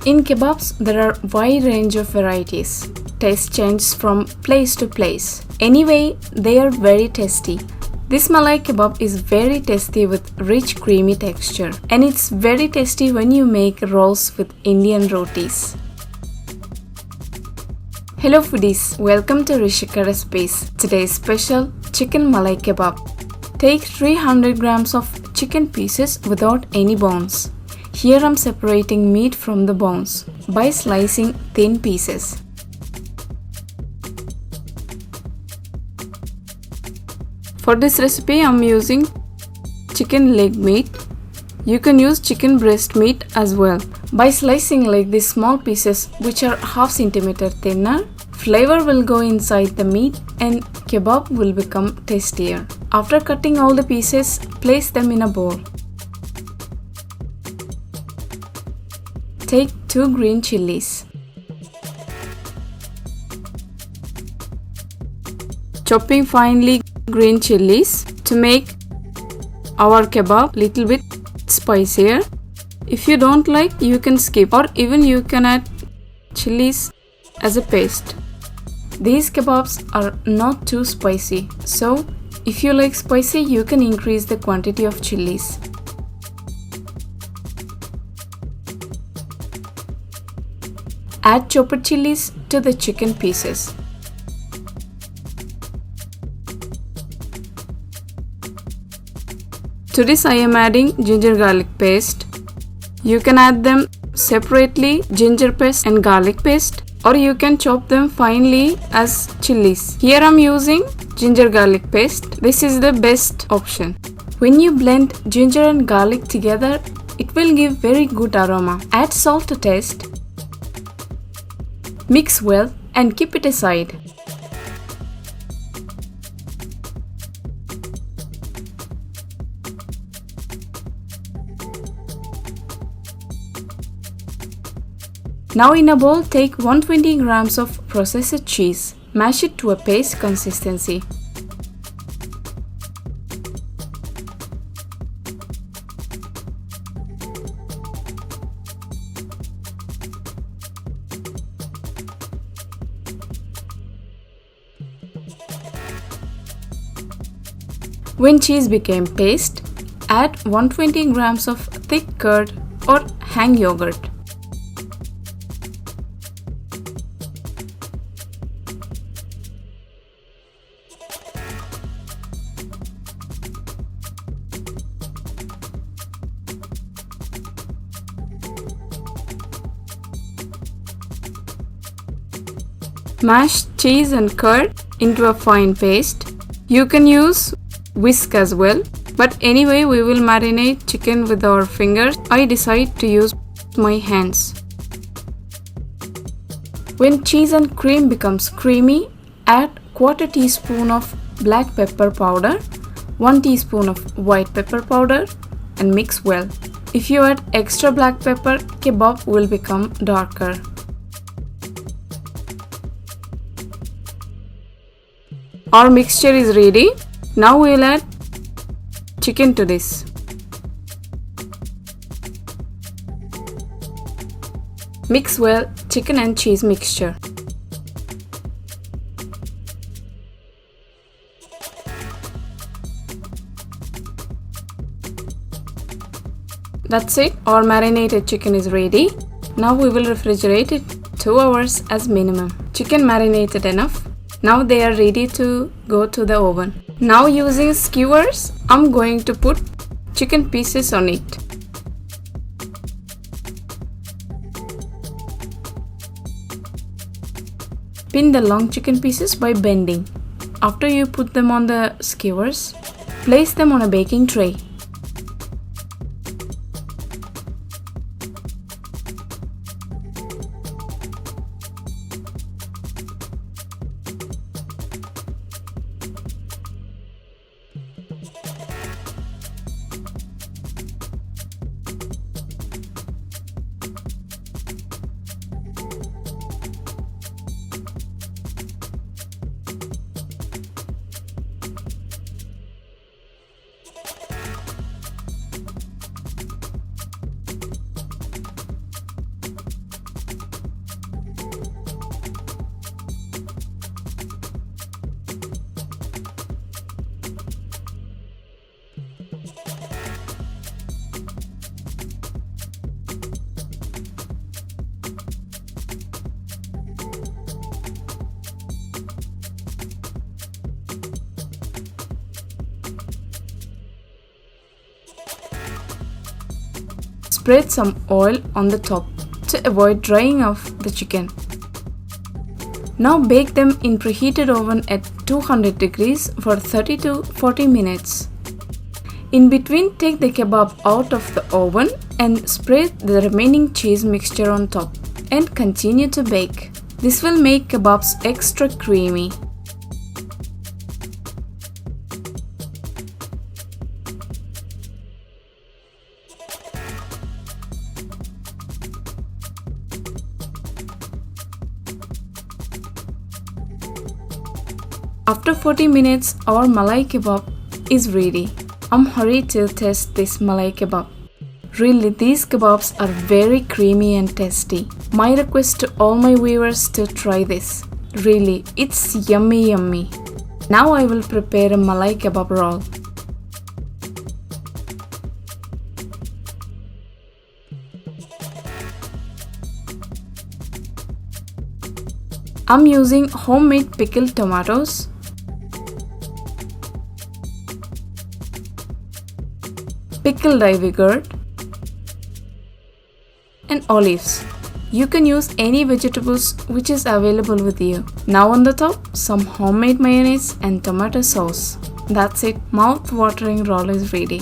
In kebabs, there are wide range of varieties. Taste changes from place to place. Anyway, they are very tasty. This Malai Kebab is very tasty with rich creamy texture, and it's very tasty when you make rolls with Indian rotis. Hello foodies, welcome to Rishika recipes. Today's special chicken Malai Kebab. Take 300 grams of chicken pieces without any bones. Here I'm separating meat from the bones by slicing thin pieces. For this recipe, I'm using chicken leg meat. You can use chicken breast meat as well. By slicing like these small pieces, which are half centimeter thinner, flavor will go inside the meat and kebab will become tastier. After cutting all the pieces, place them in a bowl. Take 2 green chillies. Chopping finely green chillies to make our kebab little bit spicier. If you don't like, you can skip, or even you can add chillies as a paste. These kebabs are not too spicy, so if you like spicy, you can increase the quantity of chillies. Add chopped chillies to the chicken pieces. To this I am adding ginger garlic paste. You can add them separately, ginger paste and garlic paste, or you can chop them finely as chillies. Here I am using ginger garlic paste. This is the best option. When you blend ginger and garlic together, it will give very good aroma. Add salt to taste. Mix well and keep it aside. Now in a bowl, take 120 grams of processed cheese. Mash it to a paste consistency. When cheese became paste, add 120 grams of thick curd or hang yogurt. Mash cheese and curd into a fine paste. You can use whisk as well, but anyway we will marinate chicken with our fingers. I decide to use my hands. When cheese and cream becomes creamy, add quarter teaspoon of black pepper powder, 1 teaspoon of white pepper powder and mix well. If you add extra black pepper, kebab will become darker. Our mixture is ready. Now we will add chicken to this. Mix well chicken and cheese mixture. That's it, our marinated chicken is ready. Now we will refrigerate it 2 hours as minimum. Chicken marinated enough. Now they are ready to go to the oven. Now using skewers, I'm going to put chicken pieces on it. Pin the long chicken pieces by bending. After you put them on the skewers, place them on a baking tray. spread some oil on the top to avoid drying of the chicken. Now bake them in preheated oven at 200 degrees for 30 to 40 minutes. In between, take the kebab out of the oven and spread the remaining cheese mixture on top and continue to bake. This will make kebabs extra creamy. After 40 minutes, our Malai Kebab is ready. I'm hurried to test this Malai Kebab. Really, these kebabs are very creamy and tasty. My request to all my viewers to try this. Really, it's yummy yummy. Now I will prepare a Malai Kebab roll. I'm using homemade pickled tomatoes, pickled ivy gourd, and olives. You can use any vegetables which is available with you. Now on the top, some homemade mayonnaise and tomato sauce. That's it, mouth-watering roll is ready.